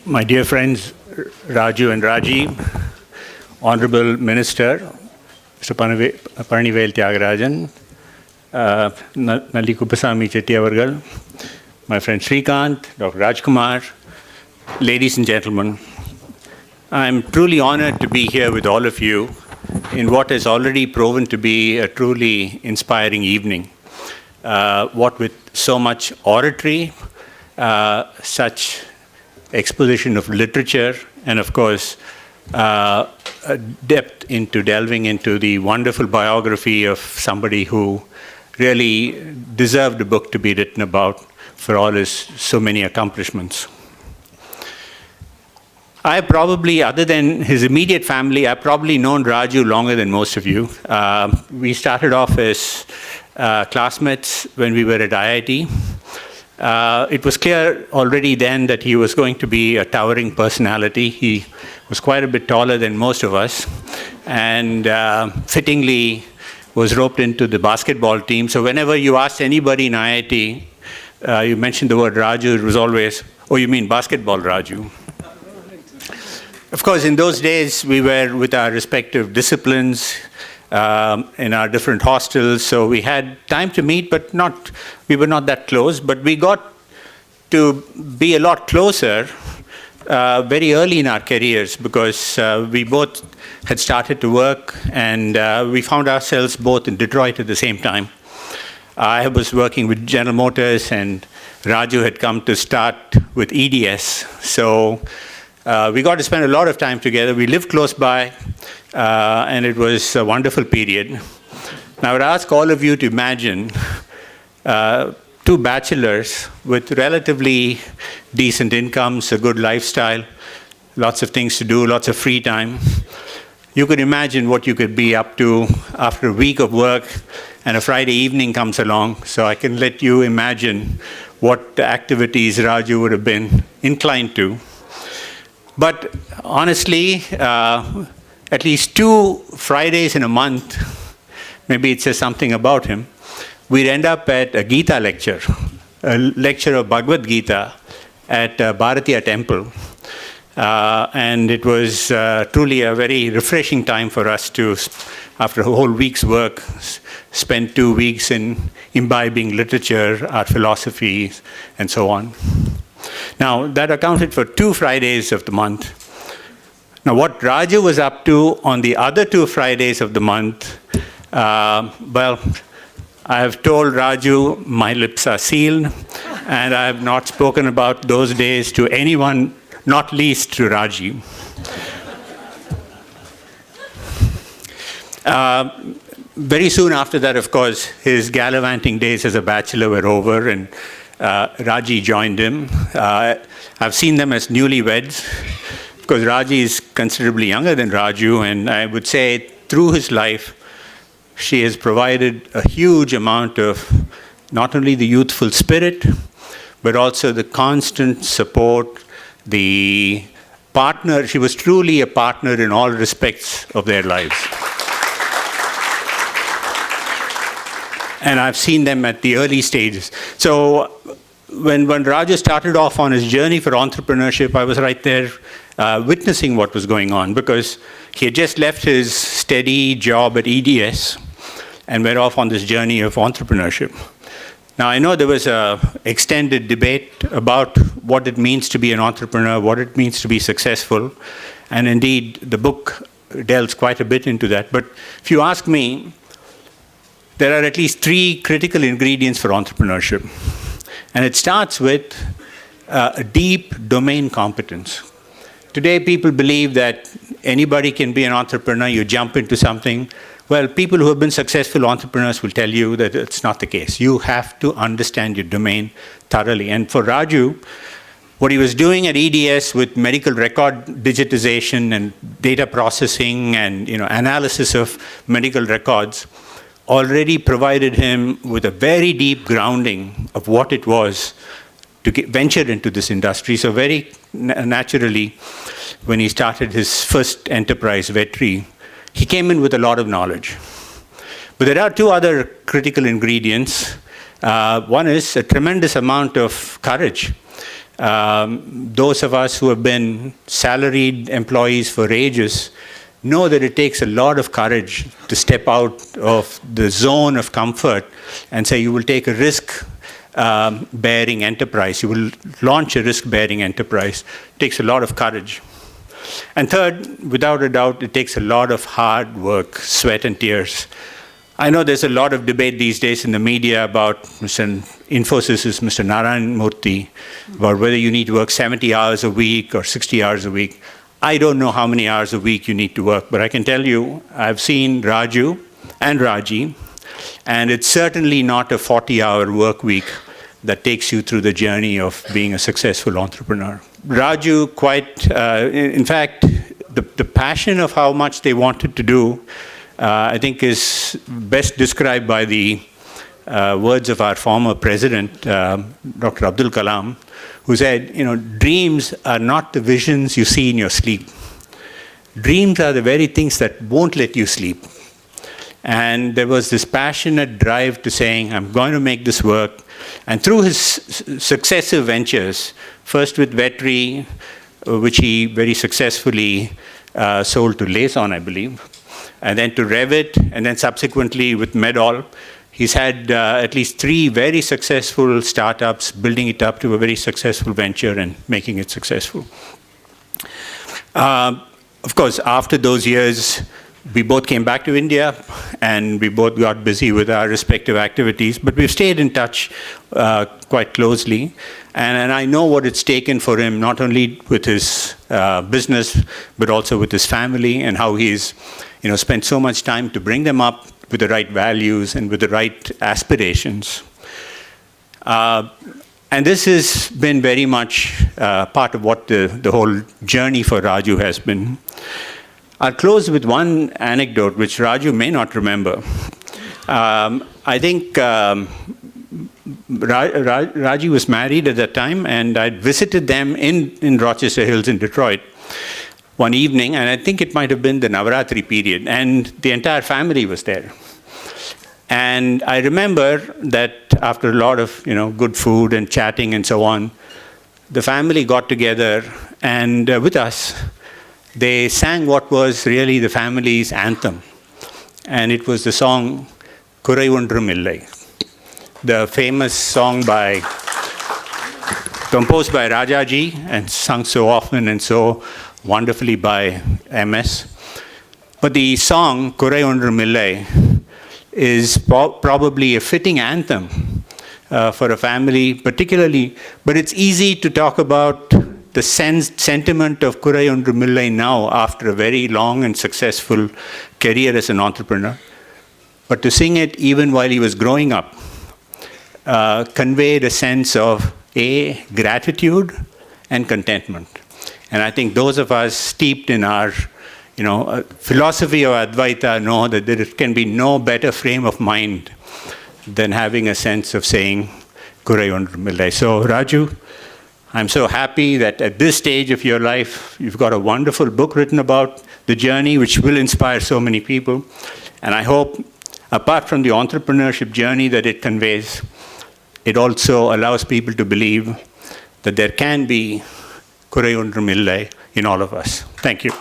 My dear friends, Raju and Raji, Honorable Minister, Mr. Parnivel Tyagarajan, Nalli Kuppasamy Chetty avargal, my friend Srikanth, Dr. Rajkumar, ladies and gentlemen, I'm truly honored to be here with all of you in what has already proven to be a truly inspiring evening. What with so much oratory, such exposition of literature, and of course, a depth into delving into the wonderful biography of somebody who really deserved a book to be written about for all his so many accomplishments. I probably, other than his immediate family, I've probably known Raju longer than most of you. We started off as classmates when we were at IIT. It was clear already then that he was going to be a towering personality. He was quite a bit taller than most of us, and fittingly was roped into the basketball team. So whenever you asked anybody in IIT, you mentioned the word Raju, it was always, oh, you mean basketball Raju? Of course, in those days, we were with our respective disciplines, in our different hostels, so we had time to meet, but we were not that close. But we got to be a lot closer very early in our careers because we both had started to work, and we found ourselves both in Detroit at the same time. I was working with General Motors, and Raju had come to start with EDS. So we got to spend a lot of time together. We lived close by, and it was a wonderful period. Now, I would ask all of you to imagine two bachelors with relatively decent incomes, a good lifestyle, lots of things to do, lots of free time. You could imagine what you could be up to after a week of work, and a Friday evening comes along. So I can let you imagine what activities Raju would have been inclined to. But honestly, at least 2 Fridays in a month, maybe it says something about him, we'd end up at a Gita lecture, a lecture of Bhagavad Gita at Bharatiya Temple. And it was truly a very refreshing time for us to, after a whole week's work, spend 2 weeks in imbibing literature, our philosophy, and so on. Now, that accounted for 2 Fridays of the month. Now, what Raju was up to on the other 2 Fridays of the month, well, I have told Raju my lips are sealed, and I have not spoken about those days to anyone, not least to Raji. Very soon after that, of course, his gallivanting days as a bachelor were over, and Raji joined him. I've seen them as newlyweds because Raji is considerably younger than Raju, and I would say through his life, she has provided a huge amount of not only the youthful spirit, but also the constant support, the partner. She was truly a partner in all respects of their lives. And I've seen them at the early stages. So when Raju started off on his journey for entrepreneurship, I was right there witnessing what was going on, because he had just left his steady job at EDS and went off on this journey of entrepreneurship. Now, I know there was an extended debate about what it means to be an entrepreneur, what it means to be successful, and indeed the book delves quite a bit into that. But if you ask me, there are at least 3 critical ingredients for entrepreneurship. And it starts with a deep domain competence. Today, people believe that anybody can be an entrepreneur, you jump into something. Well, people who have been successful entrepreneurs will tell you that it's not the case. You have to understand your domain thoroughly. And for Raju, what he was doing at EDS with medical record digitization and data processing and analysis of medical records already provided him with a very deep grounding of what it was to venture into this industry. So very naturally, when he started his first enterprise, Vetri, he came in with a lot of knowledge. But there are 2 other critical ingredients. One is a tremendous amount of courage. Those of us who have been salaried employees for ages know that it takes a lot of courage to step out of the zone of comfort and say you will take a risk-bearing enterprise. You will launch a risk-bearing enterprise. It takes a lot of courage. And third, without a doubt, it takes a lot of hard work, sweat and tears. I know there's a lot of debate these days in the media about Infosys' Mr. Narayan Murthy, about whether you need to work 70 hours a week or 60 hours a week. I don't know how many hours a week you need to work, but I can tell you, I've seen Raju and Raji, and it's certainly not a 40-hour work week that takes you through the journey of being a successful entrepreneur. Raju, in fact, the passion of how much they wanted to do, I think is best described by the words of our former president, Dr. Abdul Kalam, who said, dreams are not the visions you see in your sleep. Dreams are the very things that won't let you sleep. And there was this passionate drive to saying, I'm going to make this work. And through his successive ventures, first with Vetri, which he very successfully sold to Layson, I believe, and then to Revit, and then subsequently with Medall. He's had at least 3 very successful startups, building it up to a very successful venture and making it successful. Of course, after those years, we both came back to India, and we both got busy with our respective activities, but we've stayed in touch quite closely. And I know what it's taken for him, not only with his business, but also with his family, and how he's spent so much time to bring them up with the right values and with the right aspirations. And this has been very much part of what the whole journey for Raju has been. I'll close with one anecdote, which Raju may not remember. I think Raji was married at that time, and I'd visited them in Rochester Hills in Detroit one evening, and I think it might have been the Navaratri period, and the entire family was there. And I remember that after a lot of good food and chatting and so on, the family got together, and with us, they sang what was really the family's anthem. And it was the song Kurai Ondrum Illai, the famous song composed by Rajaji and sung so often and so wonderfully by MS. But the song Kurai Ondrum Illai is probably a fitting anthem for a family particularly, but it's easy to talk about the sentiment of Kurai Ondrum Illai now after a very long and successful career as an entrepreneur. But to sing it even while he was growing up conveyed a sense of gratitude and contentment. And I think those of us steeped in our philosophy of Advaita know that there can be no better frame of mind than having a sense of saying Kurai Ondrum Illai. So Raju, I'm so happy that at this stage of your life, you've got a wonderful book written about the journey, which will inspire so many people. And I hope, apart from the entrepreneurship journey that it conveys, it also allows people to believe that there can be Kurai Ondrum Illai in all of us. Thank you.